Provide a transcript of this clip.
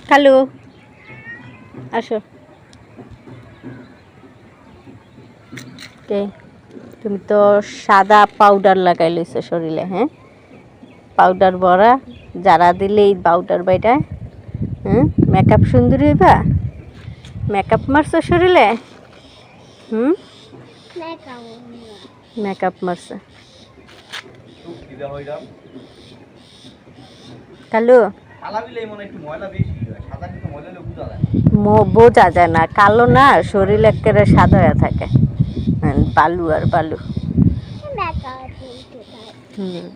কালু আসো। কে তুমি তো সাদা পাউডার লাগাই লইছো শরীরে, হ্যাঁ? পাউডার ভরা যারা দিলে এই পাউডার বাইটা, হ্যাঁ? মেকআপ সুন্দরী হইবা? মেকআপ মারছো শরীরে? হুম, মেকআপ মারছে। কালু বোঝা যায় না, কালো না, শরীর একেবারে সাদা হয়ে থাকে, বালু আর বালু। হুম।